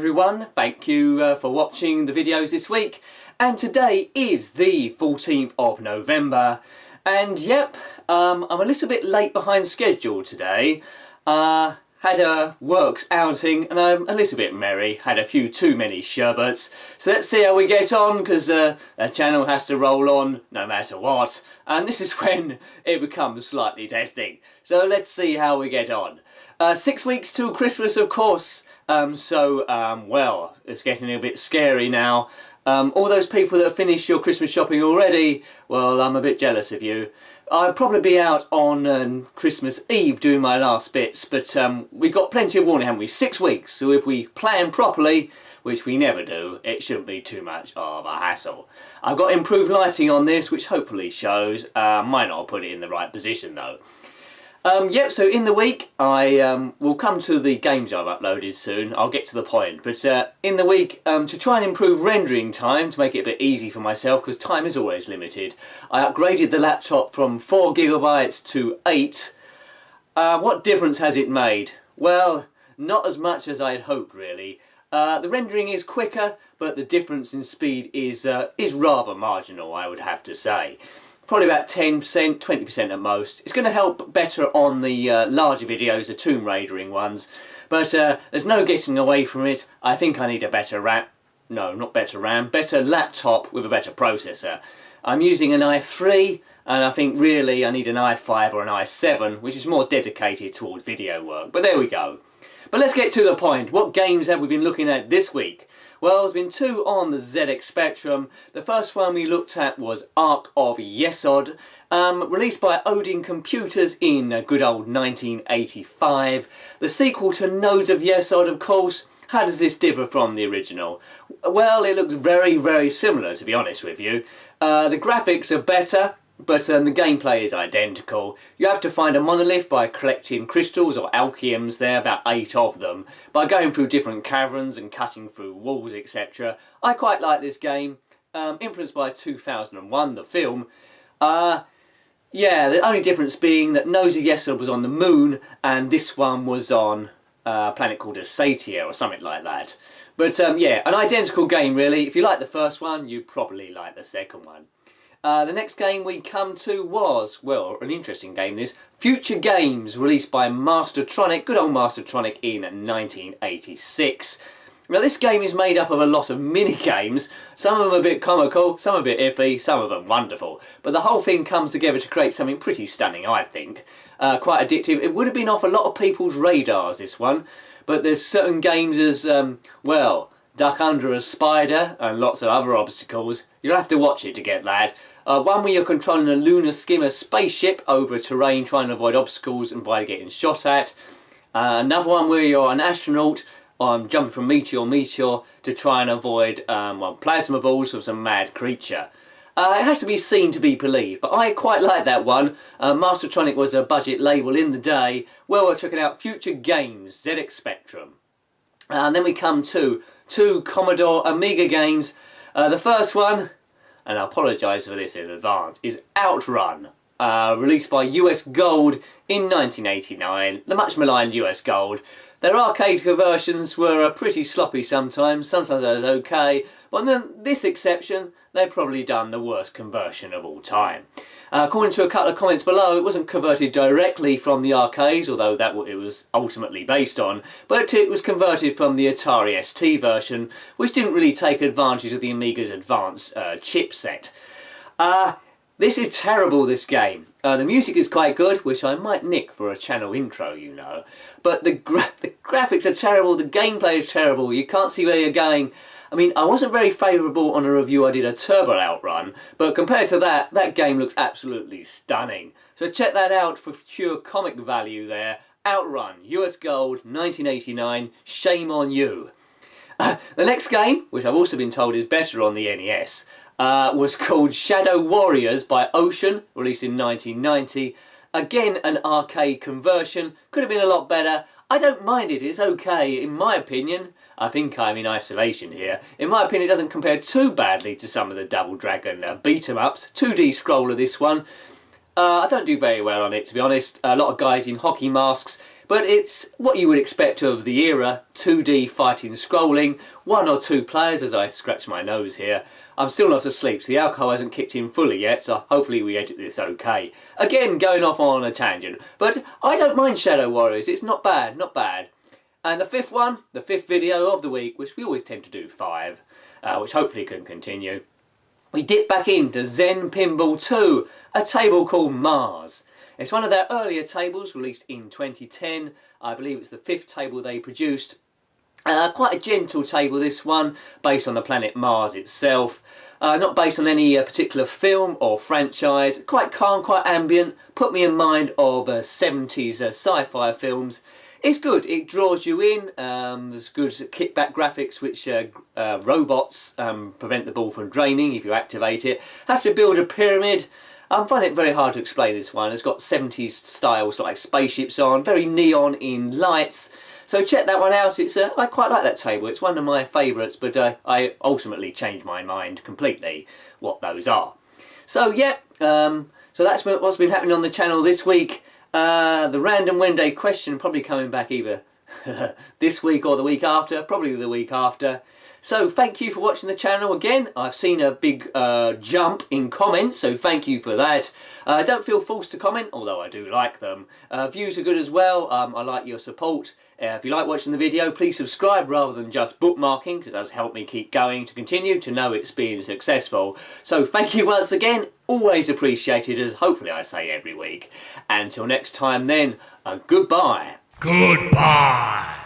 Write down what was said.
everyone, thank you for watching the videos this week, and today is the 14th of November, and yep, I'm a little bit late behind schedule today. Had a works outing and I'm a little bit merry, had a few too many sherbets, so let's see how we get on, because the channel has to roll on no matter what, and this is when it becomes slightly testing, so let's see how we get on. 6 weeks till Christmas, of course. Well, it's getting a bit scary now. All those people that have finished your Christmas shopping already, well, I'm a bit jealous of you. I'll probably be out on Christmas Eve doing my last bits, but we've got plenty of warning, haven't we? 6 weeks, so if we plan properly, which we never do, it shouldn't be too much of a hassle. I've got improved lighting on this, which hopefully shows. Might not put it in the right position though. Yep, so in the week I will come to the games I've uploaded soon. I'll get to the point, but in the week to try and improve rendering time, to make it a bit easy for myself, because time is always limited, I upgraded the laptop from 4 GB to 8. What difference has it made? Well, not as much as I had hoped really. The rendering is quicker, but the difference in speed is rather marginal, I would have to say. Probably about 10%, 20% at most. It's going to help better on the larger videos, the Tomb Raidering ones, but there's no getting away from it. I think I need a better RAM. No, not better RAM, better laptop with a better processor. I'm using an i3, and I think really I need an i5 or an i7, which is more dedicated towards video work, but there we go. But let's get to the point. What games have we been looking at this week? Well, there's been 2 on the ZX Spectrum. The first one we looked at was Ark of Yesod, released by Odin Computers in good old 1985. The sequel to Nodes of Yesod, of course. How does this differ from the original? Well, it looks very, very similar, to be honest with you. The graphics are better, but the gameplay is identical. You have to find a monolith by collecting crystals or alchems, there about 8 of them, by going through different caverns and cutting through walls, etc. I quite like this game, influenced by 2001, the film. Yeah, the only difference being that Nodes of Yesod was on the moon and this one was on a planet called Asatia or something like that. But yeah, an identical game really. If you like the first one, you probably like the second one. The next game we come to was, well, an interesting game this, Future Games, released by Mastertronic, good old Mastertronic, in 1986. Now this game is made up of a lot of mini-games, some of them a bit comical, some a bit iffy, some of them wonderful, but the whole thing comes together to create something pretty stunning, I think. Quite addictive. It would have been off a lot of people's radars, this one, but there's certain games as, well, duck under a spider and lots of other obstacles. You'll have to watch it to get that. One where you're controlling a lunar skimmer spaceship over terrain, trying to avoid obstacles and by getting shot at. Another one where you're an astronaut jumping from meteor to meteor to try and avoid well, plasma balls from some mad creature. It has to be seen to be believed, but I quite like that one. Mastertronic was a budget label in the day. Well, we're checking out Future Games, ZX Spectrum. And then we come to 2 Commodore Amiga games. The first one, and I apologise for this in advance, is Outrun, released by US Gold in 1989, the much maligned US Gold. Their arcade conversions were pretty sloppy sometimes they was okay, but then this exception, they've probably done the worst conversion of all time. According to a couple of comments below, it wasn't converted directly from the arcades, although that it was ultimately based on, but it was converted from the Atari ST version, which didn't really take advantage of the Amiga's advanced chipset. This is terrible, this game. The music is quite good, which I might nick for a channel intro, you know, but the graphics are terrible, the gameplay is terrible, you can't see where you're going. I mean, I wasn't very favourable on a review I did of Turbo Outrun, but compared to that, that game looks absolutely stunning. So check that out for pure comic value there. Outrun, US Gold, 1989, shame on you. The next game, which I've also been told is better on the NES, was called Shadow Warriors by Ocean, released in 1990. Again, an arcade conversion, could have been a lot better. I don't mind it, it's okay, in my opinion. I think I'm in isolation here. In my opinion, it doesn't compare too badly to some of the Double Dragon beat-em-ups. 2D scroller, this one. I don't do very well on it, to be honest. A lot of guys in hockey masks. but it's what you would expect of the era, 2D fighting scrolling, 1 or 2 players as I scratch my nose here. I'm still not asleep, so the alcohol hasn't kicked in fully yet, so hopefully we edit this okay. Again, going off on a tangent, but I don't mind Shadow Warriors, it's not bad, not bad. And the fifth one, the fifth video of the week, which we always tend to do 5, which hopefully can continue. We dip back into Zen Pinball 2, a table called Mars. It's one of their earlier tables, released in 2010. I believe it's the 5th table they produced. Quite a gentle table, this one, based on the planet Mars itself. Not based on any particular film or franchise. Quite calm, quite ambient. Put me in mind of 70s sci-fi films. It's good, it draws you in. There's good kickback graphics, which robots prevent the ball from draining if you activate it. Have to build a pyramid. I find it very hard to explain this one. It's got 70s style, sort of like spaceships on, very neon in lights. So check that one out. It's I quite like that table. It's one of my favourites, but I ultimately changed my mind completely what those are. So yeah, so that's what's been happening on the channel this week. The random Wednesday question probably coming back either this week or the week after, probably the week after. So thank you for watching the channel again. I've seen a big jump in comments, so thank you for that. Don't feel forced to comment, although I do like them. Views are good as well. I like your support. If you like watching the video, please subscribe rather than just bookmarking, because it does help me keep going to continue to know it's been successful. So thank you once again. Always appreciated, as hopefully I say every week. Until next time then, goodbye. Goodbye.